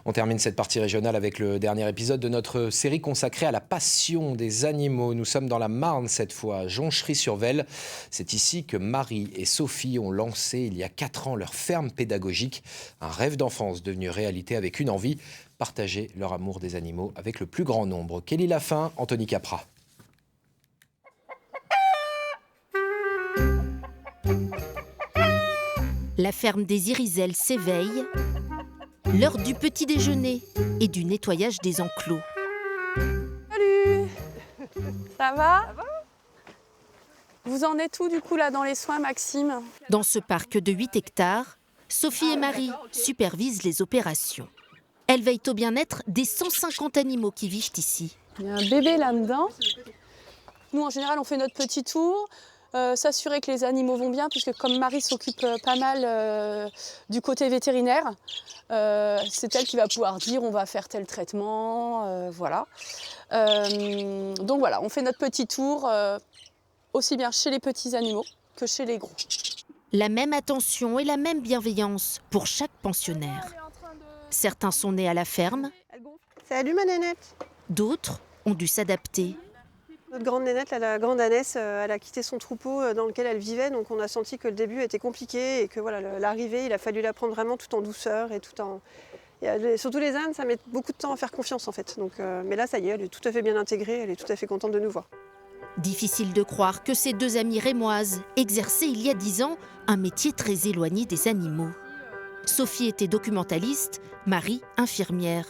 On termine cette partie régionale avec le dernier épisode de notre série consacrée à la passion des animaux. Nous sommes dans la Marne cette fois, à Jonchery-sur-Vesle. C'est ici que Marie et Sophie ont lancé il y a 4 ans leur ferme pédagogique. Un rêve d'enfance devenu réalité avec une envie, partager leur amour des animaux avec le plus grand nombre. Kelly Lafin, Anthony Capra. La ferme des Iriselles s'éveille. L'heure du petit déjeuner et du nettoyage des enclos. Salut. Ça va? Vous en êtes où du coup là dans les soins, Maxime? Dans ce parc de 8 hectares, Sophie et Marie supervisent les opérations. Elles veillent au bien-être des 150 animaux qui vivent ici. Il y a un bébé là-dedans. Nous en général on fait notre petit tour. S'assurer que les animaux vont bien, puisque comme Marie s'occupe pas mal du côté vétérinaire, c'est elle qui va pouvoir dire on va faire tel traitement, voilà. Donc voilà, on fait notre petit tour, aussi bien chez les petits animaux que chez les gros. La même attention et la même bienveillance pour chaque pensionnaire. Certains sont nés à la ferme, Salut ma nénette. d'autres ont dû s'adapter. Notre grande nénette, la grande Annès, elle a quitté son troupeau dans lequel elle vivait, donc on a senti que le début était compliqué et que voilà, l'arrivée, il a fallu la prendre vraiment tout en douceur et tout en... Et surtout les ânes, ça met beaucoup de temps à faire confiance en fait. Donc, mais là, ça y est, elle est tout à fait bien intégrée, elle est tout à fait contente de nous voir. Difficile de croire que ces deux amies rémoises exerçaient il y a 10 ans un métier très éloigné des animaux. Sophie était documentaliste, Marie infirmière.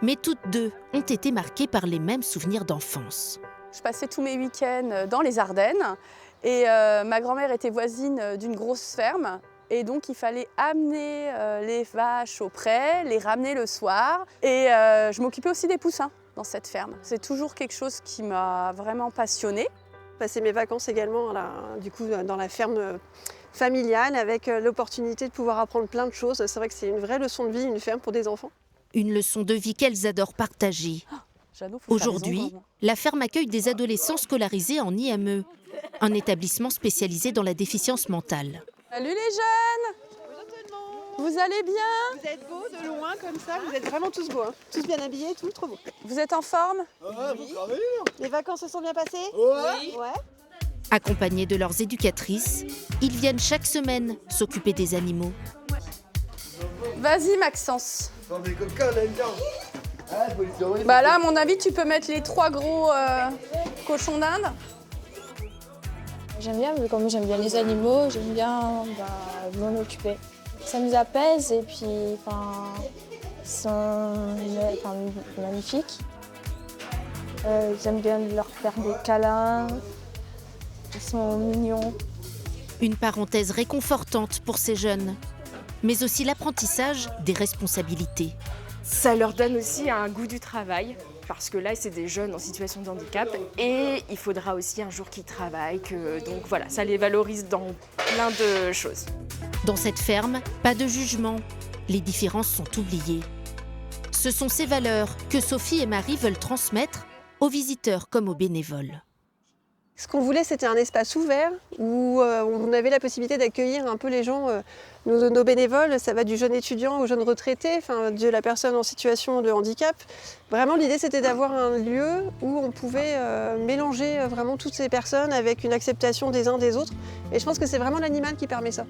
Mais toutes deux ont été marquées par les mêmes souvenirs d'enfance. Je passais tous mes week-ends dans les Ardennes et ma grand-mère était voisine d'une grosse ferme. Et donc il fallait amener les vaches au pré, les ramener le soir. Et je m'occupais aussi des poussins dans cette ferme. C'est toujours quelque chose qui m'a vraiment passionnée. Passer mes vacances également du coup, dans la ferme familiale avec l'opportunité de pouvoir apprendre plein de choses. C'est vrai que c'est une vraie leçon de vie, une ferme pour des enfants. Une leçon de vie qu'elles adorent partager. Aujourd'hui, la ferme accueille des adolescents scolarisés en IME, un établissement spécialisé dans la déficience mentale. Salut les jeunes! Vous allez bien? Vous êtes beaux de loin comme ça, vous êtes vraiment tous beaux, hein. Tous bien habillés, tout trop beaux. Vous êtes en forme? Oui. Les vacances se sont bien passées? Oui. Ouais. Accompagnés de leurs éducatrices, ils viennent chaque semaine s'occuper des animaux. Vas-y Maxence. Bah là, à mon avis, tu peux mettre les 3 gros cochons d'Inde. J'aime bien, comme j'aime bien les animaux, j'aime bien m'en occuper. Ça nous apaise et puis ils sont magnifiques. J'aime bien leur faire des câlins, ils sont mignons. Une parenthèse réconfortante pour ces jeunes, mais aussi l'apprentissage des responsabilités. Ça leur donne aussi un goût du travail, parce que là, c'est des jeunes en situation de handicap et il faudra aussi un jour qu'ils travaillent. Donc voilà, ça les valorise dans plein de choses. Dans cette ferme, pas de jugement. Les différences sont oubliées. Ce sont ces valeurs que Sophie et Marie veulent transmettre aux visiteurs comme aux bénévoles. Ce qu'on voulait, c'était un espace ouvert où on avait la possibilité d'accueillir un peu les gens, nos bénévoles. Ça va du jeune étudiant au jeune retraité, de la personne en situation de handicap. Vraiment, l'idée, c'était d'avoir un lieu où on pouvait mélanger vraiment toutes ces personnes avec une acceptation des uns des autres. Et je pense que c'est vraiment l'animal qui permet ça.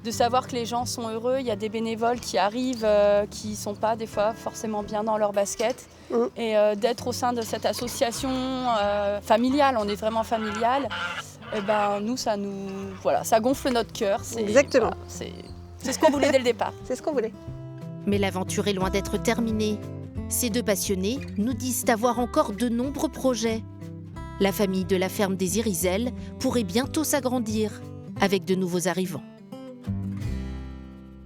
De savoir que les gens sont heureux, il y a des bénévoles qui arrivent, qui ne sont pas des fois forcément bien dans leur basket. Et d'être au sein de cette association familiale, on est vraiment familial, et nous, ça gonfle notre cœur. Exactement. Voilà, c'est ce qu'on voulait dès le départ. C'est ce qu'on voulait. Mais l'aventure est loin d'être terminée. Ces deux passionnés nous disent avoir encore de nombreux projets. La famille de la ferme des Iriselles pourrait bientôt s'agrandir avec de nouveaux arrivants.